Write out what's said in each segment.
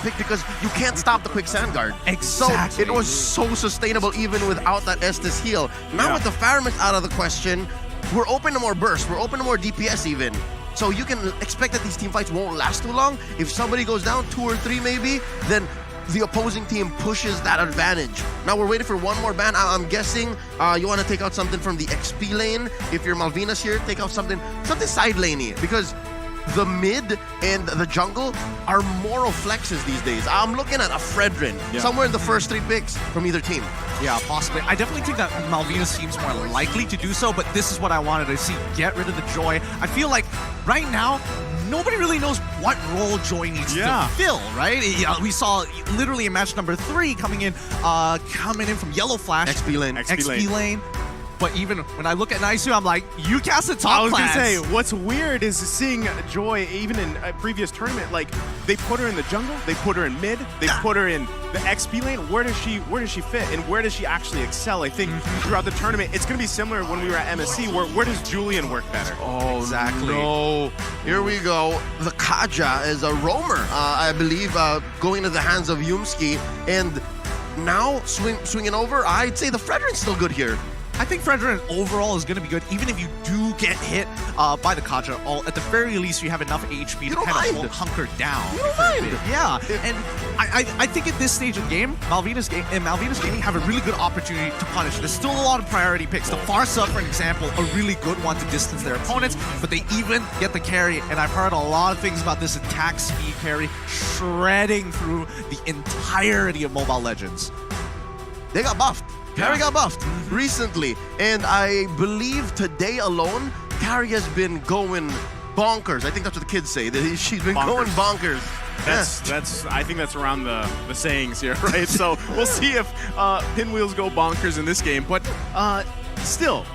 pick because you can't stop the quick sand guard. Exactly. So it was so sustainable even without that Estes heal. Now with the Faramir out of the question, we're open to more burst. We're open to more DPS even. So you can expect that these team fights won't last too long. If somebody goes down, 2 or 3 maybe, then the opposing team pushes that advantage. Now we're waiting for one more ban. I'm guessing you want to take out something from the XP lane. If you're Malvinas here, take out something side laney, because the mid and the jungle are moral flexes these days. I'm looking at a Fredrin somewhere in the first 3 picks from either team. Yeah, possibly. I definitely think that Malvinas seems more likely to do so, but this is what I wanted to see. Get rid of the Joy. I feel like right now, nobody really knows what role Joy needs to fill, right? We saw literally in match number 3 coming in from Yellow Flash. XP lane. But even when I look at Naisu, I'm like, you cast a top I was class. gonna say, what's weird is seeing Joy, even in a previous tournament, like, they put her in the jungle, they put her in mid, they put her in the XP lane. Where does she fit, and where does she actually excel? I think throughout the tournament, it's gonna be similar when we were at MSC, where does Julian work better? Oh, exactly. No. Here we go. The Kaja is a roamer, I believe, going into the hands of Yumski, and now swinging over, I'd say the Fredrin's still good here. I think Fredrin overall is going to be good, even if you do get hit by the Kaja. At the very least, you have enough HP to kind of hunker down. You don't mind. Yeah, and I think at this stage of the game, Malvinas Gaming have a really good opportunity to punish. There's still a lot of priority picks. The Farsa, for example, a really good one to distance their opponents, but they even get the carry, and I've heard a lot of things about this attack speed carry shredding through the entirety of Mobile Legends. They got buffed. Carry got buffed recently, and I believe today alone, Carry has been going bonkers. I think that's what the kids say. She's been going bonkers. That's. I think that's around the sayings here, right? So we'll see if Pinwheels go bonkers in this game, but still,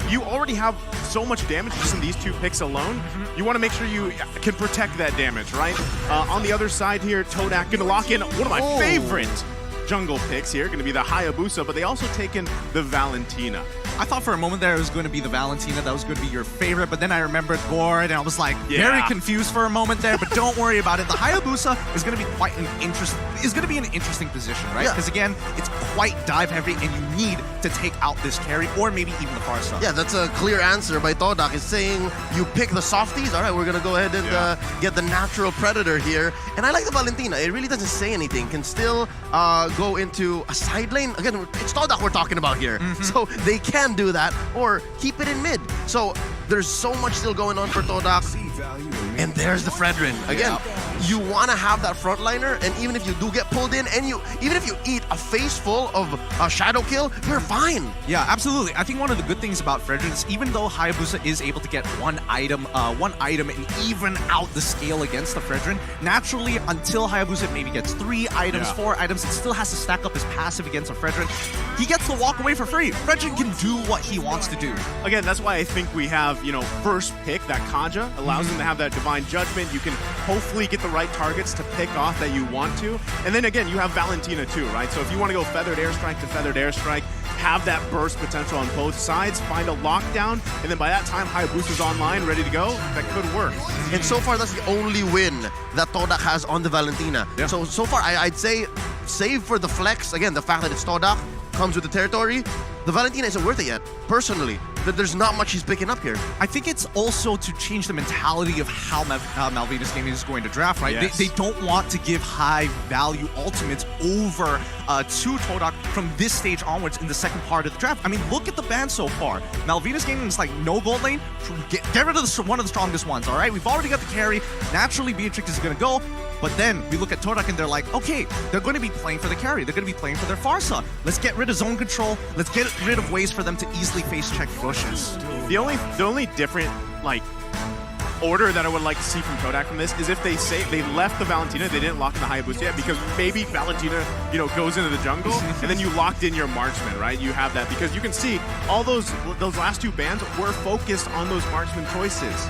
you already have so much damage just in these 2 picks alone. You want to make sure you can protect that damage, right? On the other side here, Todak gonna lock in one of my favorite jungle picks here, going to be the Hayabusa, but they also taken the Valentina. I thought for a moment there it was going to be the Valentina, that was going to be your favorite, but then I remembered Gord, and I was like very confused for a moment there, but don't worry about it. The Hayabusa is going to be an interesting position, right? Because again, it's quite dive heavy, and you need to take out this carry, or maybe even the Farsa. Yeah, that's a clear answer by Todak. It's saying you pick the softies. All right, we're going to go ahead and get the natural predator here. And I like the Valentina. It really doesn't say anything. Can still go into a side lane. Again, it's Todak we're talking about here. So they can do that, or keep it in mid. So there's so much still going on for Todak. And there's the Fredrin. Again, you want to have that frontliner, and even if you do get pulled in, and even if you eat a face full of a shadow kill, you're fine. Yeah, absolutely. I think one of the good things about Fredrin is even though Hayabusa is able to get one item and even out the scale against the Fredrin, naturally, until Hayabusa maybe gets 3 items, 4 items, it still has to stack up his passive against a Fredrin. He gets to walk away for free. Fredrin can do what he wants to do. Again, that's why I think we have, first pick, that Kaja, allows him to have that Divine Judgment. You can hopefully get the right targets to pick off that you want to. And then again, you have Valentina too, right? So if you want to go Feathered Airstrike to Feathered Airstrike, have that burst potential on both sides, find a lockdown, and then by that time, Hayabusa's online, ready to go, that could work. And so far, that's the only win that Todak has on the Valentina. So far, I'd say, save for the flex, again, the fact that it's Todak, comes with the territory, the Valentina isn't worth it yet, personally. There's not much he's picking up here. I think it's also to change the mentality of how Malvinas Gaming is going to draft, right? Yes. They don't want to give high-value ultimates over to Todak from this stage onwards in the second part of the draft. I mean, look at the ban so far. Malvinas Gaming is like, no gold lane, get rid of one of the strongest ones, all right? We've already got the carry. Naturally, Beatrix is going to go. But then we look at Todak and they're like, okay, they're going to be playing for the carry. They're going to be playing for their Farsa. Let's get rid of zone control. Let's get rid of ways for them to easily face check bushes. The only different order that I would like to see from Todak from this is if they say they left the Valentina, they didn't lock in the Hayabusa yet, because maybe Valentina, goes into the jungle and then you locked in your marksman, right? You have that because you can see all those last 2 bans were focused on those marksman choices.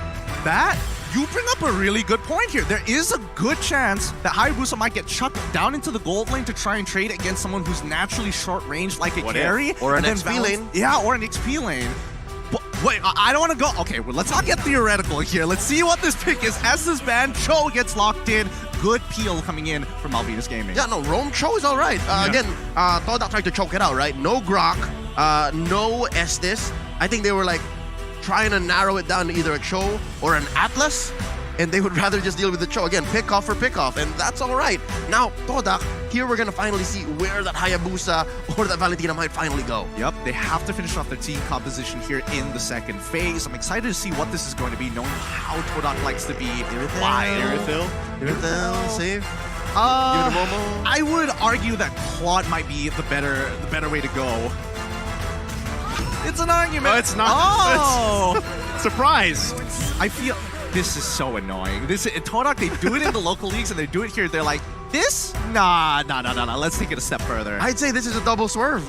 You bring up a really good point here. There is a good chance that Hayabusa might get chucked down into the gold lane to try and trade against someone who's naturally short range like a carry. Or an XP lane. Yeah, or an XP lane. But wait, I don't want to go. Okay, well, let's not get theoretical here. Let's see what this pick is. As this ban, Cho gets locked in. good peel coming in from Malvinas Gaming. Yeah, no, Rome Cho is all right. Again, Todak tried to choke it out, right? No Grok, no Estes. I think they were like trying to narrow it down to either a Cho or an Atlas, and they would rather just deal with the Cho. Again, pick off for pick off, and that's all right. Now, Todak, here we're going to finally see where that Hayabusa or that Valentina might finally go. Yep, they have to finish off their team composition here in the second phase. I'm excited to see what this is going to be, knowing how Todak likes to be wild. Irithil, save. Give it to Momo. I would argue that Claude might be the better way to go. It's an argument. No, it's not. Oh! Surprise. I feel this is so annoying. Todak, they do it in the local leagues and they do it here. They're like, this? Nah. Let's take it a step further. I'd say this is a double swerve.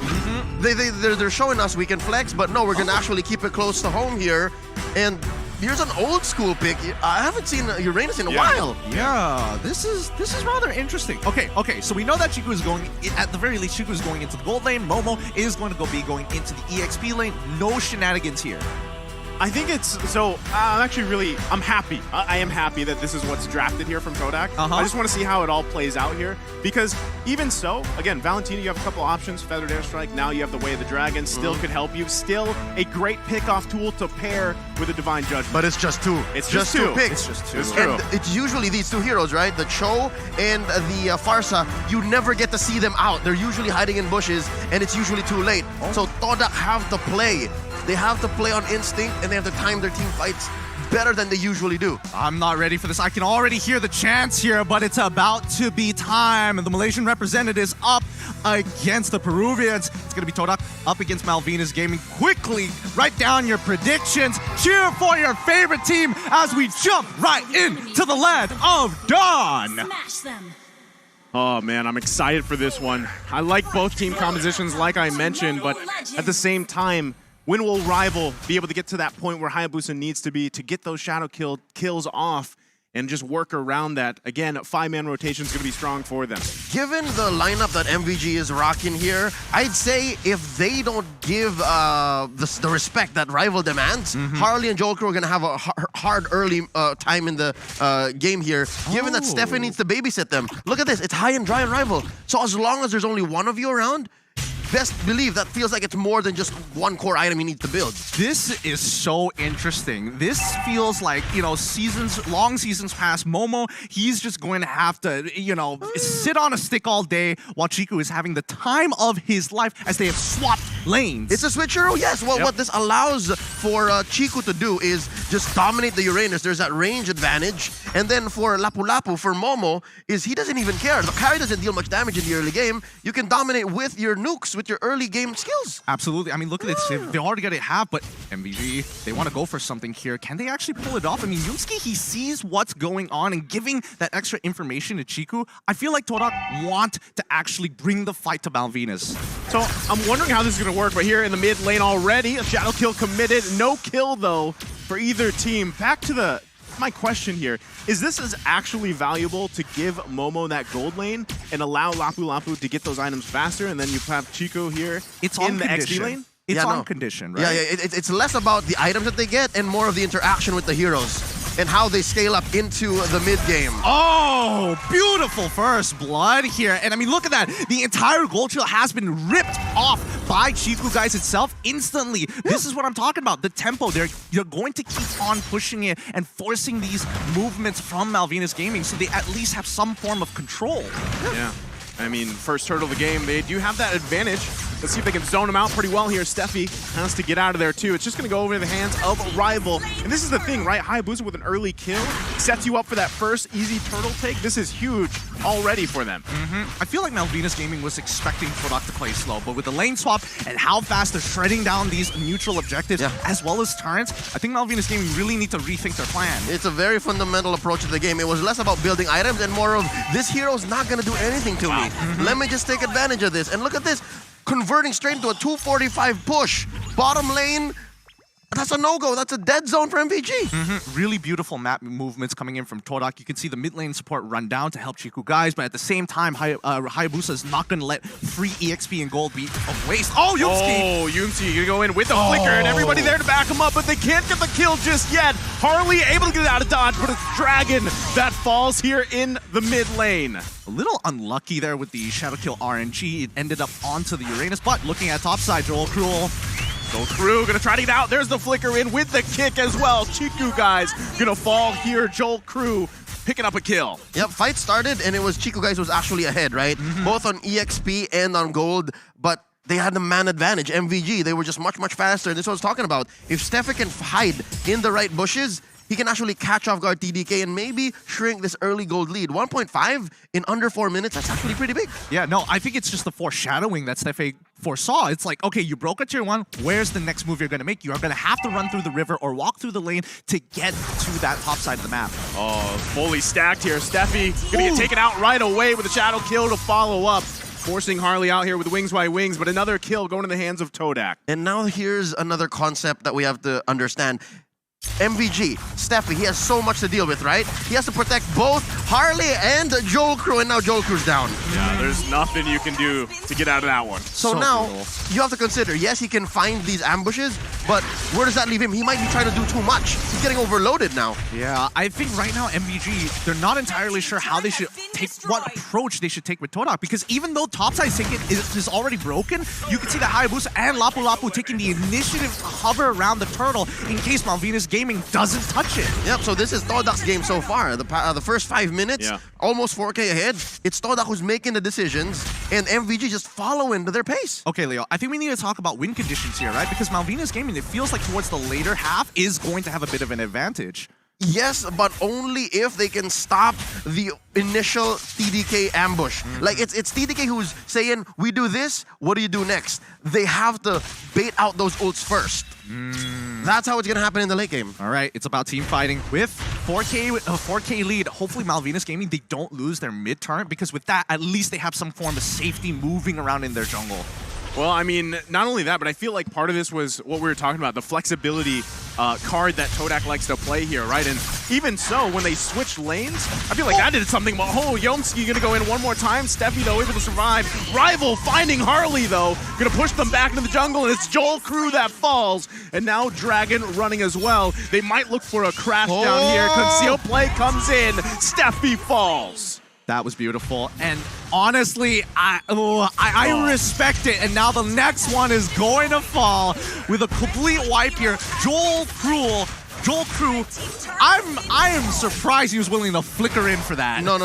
They're showing us we can flex, but no, we're going to actually keep it close to home here. And here's an old school pick. I haven't seen Uranus in a while. Yeah, this is rather interesting. Okay, so we know that Chiku is going, at the very least, Chiku is going into the gold lane. Momo is going to be going into the EXP lane. No shenanigans here. I think it's so. I'm happy. I am happy that this is what's drafted here from Todak. I just want to see how it all plays out here, because even so, again, Valentina, you have a couple options. Feathered Airstrike. Now you have the Way of the Dragon. Still could help you. Still a great pick-off tool to pair with a Divine Judgment. But it's just two. It's just two picks. It's just two. It's true. And it's usually these two heroes, right? The Cho and the Farsa. You never get to see them out. They're usually hiding in bushes, and it's usually too late. So Todak have to play. They have to play on instinct, and they have to time their team fights better than they usually do. I'm not ready for this. I can already hear the chants here, but it's about to be time. And the Malaysian representatives up against the Peruvians. It's going to be Todak up against Malvinas Gaming. Quickly, write down your predictions. Cheer for your favorite team as we jump right into the land of dawn. Smash them. Oh man, I'm excited for this one. I like both team compositions, like I mentioned, but at the same time, when will Rival be able to get to that point where Hayabusa needs to be to get those shadow kills off and just work around that? Again, 5-man rotation is going to be strong for them. Given the lineup that MVG is rocking here, I'd say if they don't give the respect that Rival demands, Harley and Joker are going to have a hard early time in the game here, given that Stefan needs to babysit them. Look at this. It's high and dry on Rival. So as long as there's only one of you around, best believe that feels like it's more than just one core item you need to build. This is so interesting. This feels like, long seasons past. Momo, he's just going to have to, sit on a stick all day while Chiku is having the time of his life as they have swapped lanes. It's a switcheroo, yes. Well, what this allows for Chiku to do is just dominate the Uranus. There's that range advantage. And then for Lapu Lapu, for Momo, is he doesn't even care. The carry doesn't deal much damage in the early game. You can dominate with your nukes, with your early game skills. Absolutely. I mean, look at this. They already got it half, but MVG, they want to go for something here. Can they actually pull it off? I mean, Yusuke, he sees what's going on, and giving that extra information to Chiku, I feel like Todak want to actually bring the fight to Malvinas. So I'm wondering how this is going to work, but here in the mid lane already, a shadow kill committed. No kill, though, for either team. Back to my question here. Is this as actually valuable to give Momo that gold lane and allow Lapu Lapu to get those items faster, and then you have Chico here in the XP lane? It's on condition, right? Yeah, it's less about the items that they get and more of the interaction with the heroes and how they scale up into the mid game. Oh, beautiful first blood here. And I mean, look at that. The entire gold trail has been ripped off by Chiku guys itself instantly. This is what I'm talking about. The tempo, you're going to keep on pushing it and forcing these movements from Malvinas Gaming so they at least have some form of control. Yeah. I mean, first turtle of the game, they do have that advantage. Let's see if they can zone him out pretty well here. Steffi has to get out of there too. It's just going to go over the hands of Rival. And this is the thing, right? Hayabusa with an early kill sets you up for that first easy turtle take. This is huge already for them. I feel like Malvinas Gaming was expecting Todak to play slow, but with the lane swap and how fast they're shredding down these neutral objectives as well as turrets, I think Malvinas Gaming really need to rethink their plan. It's a very fundamental approach to the game. It was less about building items and more of, this hero's not going to do anything to me. Let me just take advantage of this. And look at this. Converting straight into a 245 push. Bottom lane, that's a no-go. That's a dead zone for MVG. Really beautiful map movements coming in from Todak. You can see the mid lane support run down to help Chiku guys, but at the same time, Hayabusa is not going to let free EXP and gold be a waste. Oh, Yusuke! Oh, Yusuke, you go in with the flicker and everybody there to back him up, but they can't get the kill just yet. Harley able to get out of dodge, but it's Dragon that falls here in the mid lane. A little unlucky there with the Shadow Kill RNG. It ended up onto the Uranus, but looking at topside, Joel Cruel. Go through, gonna try to get out. There's the flicker in with the kick as well. Chiku guys gonna fall here. Joel Crew picking up a kill. Yep, fight started and it was Chico guys was actually ahead, right? Both on EXP and on gold, but they had the man advantage. MVG, they were just much, much faster. And this is what I was talking about. If Steffi can hide in the right bushes, he can actually catch off guard TDK and maybe shrink this early gold lead. 1.5 in under 4 minutes, that's actually pretty big. Yeah, no, I think it's just the foreshadowing that Steffi foresaw. It's like, okay, you broke a tier 1, where's the next move you're going to make? You are going to have to run through the river or walk through the lane to get to that top side of the map. Oh, fully stacked here. Steffi gonna get taken out right away with a Shadow Kill to follow up. Forcing Harley out here with wings by wings, but another kill going in the hands of Todak. And now here's another concept that we have to understand. MVG, Steffi, he has so much to deal with, right? He has to protect both Harley and Joel Crew, and now Joel Crew's down. Yeah, there's nothing you can do to get out of that one. So now, you have to consider, yes, he can find these ambushes, but where does that leave him? He might be trying to do too much. He's getting overloaded now. Yeah, I think right now MVG, they're not entirely sure how they should take, what approach they should take with Todak, because even though topside ticket is already broken, you can see that Hayabusa and Lapu Lapu taking the initiative to hover around the turtle in case Malvinas Gaming doesn't touch it. Yep, so this is Todak's game so far. The first 5 minutes, almost 4K ahead. It's Todak who's making the decisions, and MVG just following their pace. Okay, Leo, I think we need to talk about win conditions here, right? Because Malvinas Gaming, it feels like towards the later half is going to have a bit of an advantage. Yes, but only if they can stop the initial TDK ambush. Like, it's TDK who's saying, we do this, what do you do next? They have to bait out those ults first. That's how it's going to happen in the late game. All right, it's about team fighting with 4K lead. Hopefully Malvinas Gaming, they don't lose their mid-turn, because with that, at least they have some form of safety moving around in their jungle. Well, I mean, not only that, but I feel like part of this was what we were talking about, the flexibility card that Todak likes to play here, right? And even so, when they switched lanes, I feel like that did something. Oh, Yomski gonna go in one more time. Steffi, though, able to survive. Rival finding Harley, though, gonna push them back into the jungle, and it's Joel Crew that falls. And now Dragon running as well. They might look for a crash down here. Conceal play comes in. Steffi falls. That was beautiful, and honestly, I respect it. And now the next one is going to fall with a complete wipe here. Joel Crew, I am surprised he was willing to flicker in for that. No,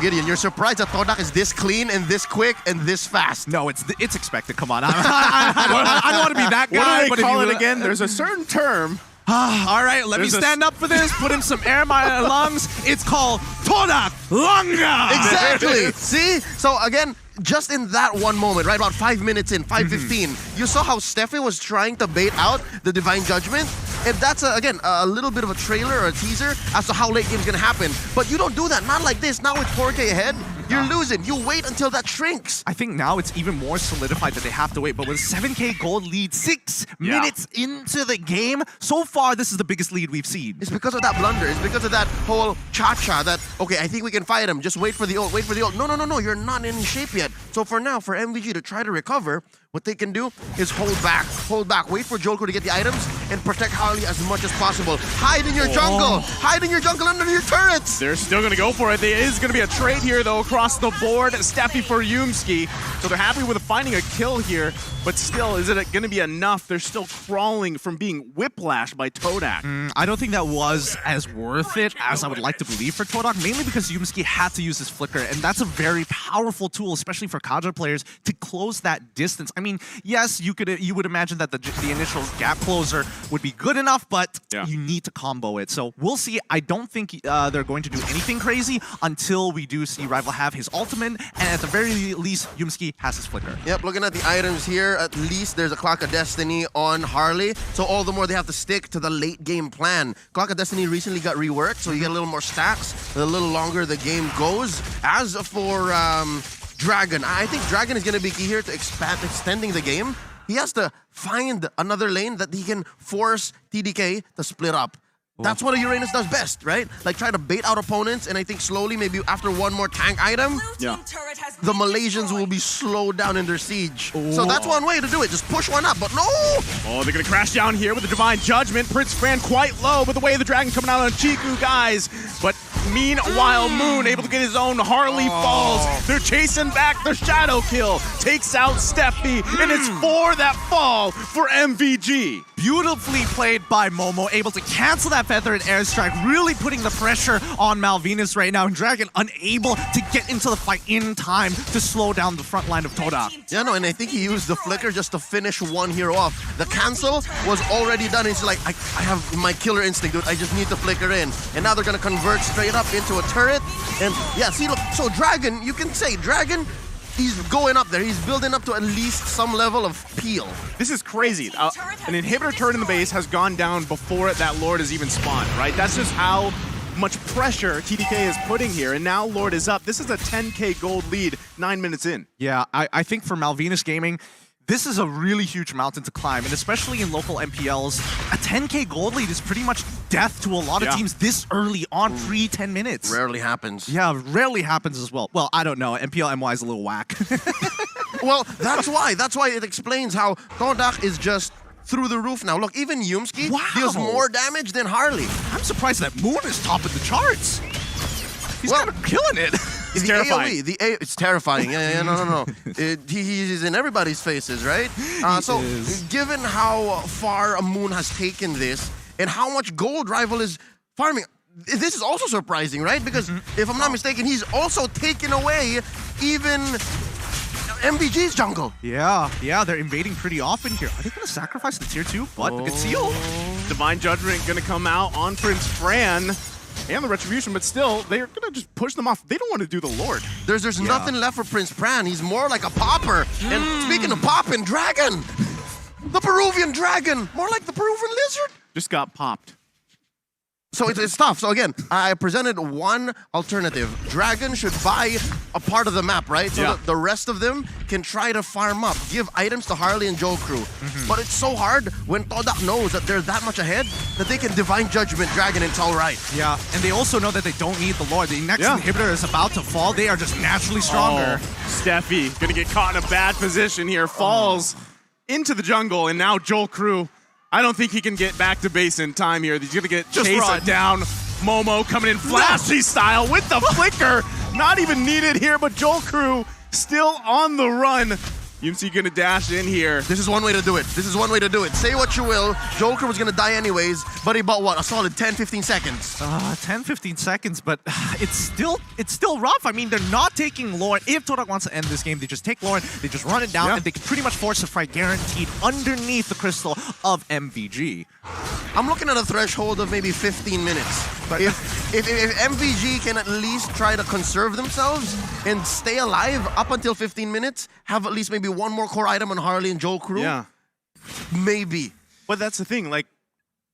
Gideon, you're surprised that Todak is this clean and this quick and this fast. No, it's expected. Come on, I don't want to be that guy. What do they call it again? There's a certain term. All right, let me stand up for this, put in some air in my lungs. It's called Todak Lunga! Exactly! See? So again, just in that one moment, right, about 5 minutes in, 5:15, you saw how Steffi was trying to bait out the Divine Judgment. And that's, again, a little bit of a trailer or a teaser as to how late game's gonna happen. But you don't do that, not like this. Now with 4K ahead, you're losing. You wait until that shrinks. I think now it's even more solidified that they have to wait. But with 7K gold lead, 6 minutes into the game, so far this is the biggest lead we've seen. It's because of that blunder. It's because of that whole cha-cha that, okay, I think we can fight him. Just wait for the ult, wait for the ult. No, you're not in shape yet. So for now, for MVG to try to recover, what they can do is hold back, wait for Joel Crew to get the items, and protect Harley as much as possible. Hide in your jungle! Hide in your jungle under your turrets! They're still going to go for it. There is going to be a trade here, though, across the board. Steffi for Yumski. So they're happy with finding a kill here, but still, is it going to be enough? They're still crawling from being whiplashed by Todak. I don't think that was as worth it as I would like to believe for Todak, mainly because Yumski had to use his flicker, and that's a very powerful tool, especially for Kadra players, to close that distance. I mean, yes, you would imagine that the initial gap closer would be good enough, but you need to combo it. So we'll see. I don't think they're going to do anything crazy until we do see Rival have his ultimate, and at the very least, Yumski has his flicker. Yep, looking at the items here, at least there's a Clock of Destiny on Harley, so all the more they have to stick to the late game plan. Clock of Destiny recently got reworked, so you get a little more stacks, a little longer the game goes. As for Dragon, I think Dragon is going to be key here to extending the game. He has to find another lane that he can force TDK to split up. That's what a Uranus does best, right? Like try to bait out opponents, and I think slowly, maybe after one more tank item, the Malaysians will be slowed down in their siege. So that's one way to do it. Just push one up, but no! Oh, they're gonna crash down here with the Divine Judgment. Prince Fran quite low, but the way of the dragon coming out on Chiku, guys. But meanwhile, Moon able to get his own Harley falls. They're chasing back the Shadow Kill. Takes out Steffi, and it's for that fall for MVG. Beautifully played by Momo, able to cancel that feather and airstrike, really putting the pressure on Malvinas right now, and Dragon unable to get into the fight in time to slow down the front line of Todak. Yeah, no, and I think he used the flicker just to finish one hero off. The cancel was already done. He's like, I have my killer instinct, dude. I just need to flicker in. And now they're gonna convert straight up into a turret. And yeah, see, look, so Dragon, you can say Dragon, he's going up there. He's building up to at least some level of peel. This is crazy. An inhibitor turret in the base has gone down before that Lord has even spawned, right? That's just how much pressure TDK is putting here, and now Lord is up. This is a 10k gold lead 9 minutes in. Yeah, I think for Malvinas Gaming, this is a really huge mountain to climb, and especially in local MPLs, a 10k gold lead is pretty much death to a lot of teams this early on pre-10 minutes. Rarely happens. Yeah, rarely happens as well. Well, I don't know. MPL MY is a little whack. Well, that's why. That's why it explains how Todak is just through the roof now. Look, even Yumski deals more damage than Harley. I'm surprised that Moon is top of the charts. He's kind of killing it. It's terrifying. AoE, it's terrifying. Yeah, no. He's in everybody's faces, right? So, given how far Moon has taken this and how much gold Rival is farming, this is also surprising, right? Because if I'm not mistaken, he's also taken away even MVG's jungle. Yeah, they're invading pretty often here. Are they going to sacrifice the tier 2? But the seal. Divine Judgment going to come out on Prince Fran and the Retribution, but still, they're going to just push them off. They don't want to do the Lord. There's nothing left for Prince Fran. He's more like a popper. And speaking of popping, Dragon! The Peruvian Dragon! More like the Peruvian Lizard! Just got popped. So it's tough. So again, I presented one alternative. Dragon should buy a part of the map, right? So that the rest of them can try to farm up, give items to Harley and Joe Crew. But it's so hard when Todak knows that they're that much ahead that they can Divine Judgment Dragon and it's all right. Yeah, and they also know that they don't need the Lord. The next inhibitor is about to fall. They are just naturally stronger. Steffi gonna get caught in a bad position here. Falls into the jungle, and now Joel Crew, I don't think he can get back to base in time here. He's gonna get chased down. Momo coming in flashy style with the flicker. Not even needed here, but Joel Crew still on the run. Yumsi gonna dash in here. This is one way to do it. This is one way to do it. Say what you will, Joel Crew was gonna die anyways, but he bought what? A solid 10-15 seconds. 10-15 seconds, but it's still rough. I mean, they're not taking Lord. If Todak wants to end this game, they just take Lord, they just run it down, and they can pretty much force a fight guaranteed underneath the crystal of MVG. I'm looking at a threshold of maybe 15 minutes. If MVG can at least try to conserve themselves and stay alive up until 15 minutes, have at least maybe one more core item on Harley and Joel Crew, maybe. But that's the thing, like,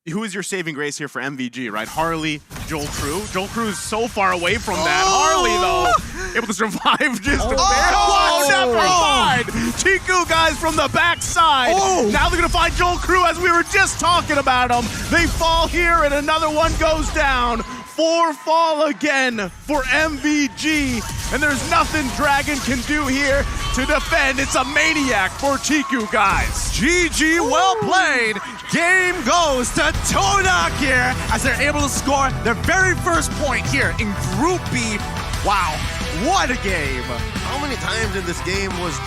who is your saving grace here for MVG, right? Harley, Joel Crew. Joel Crew is so far away from that. Harley, though, able to survive just a bit. Never mind. Chiku, guys, from the backside. Now they're going to find Joel Crew as we were just talking about him. They fall here, and another one goes down. 4 fall again for MVG, and there's nothing Dragon can do here to defend. It's a maniac for Chiku, guys. GG, well played. Game goes to Todak here as they're able to score their very first point here in Group B. Wow, what a game. How many times in this game was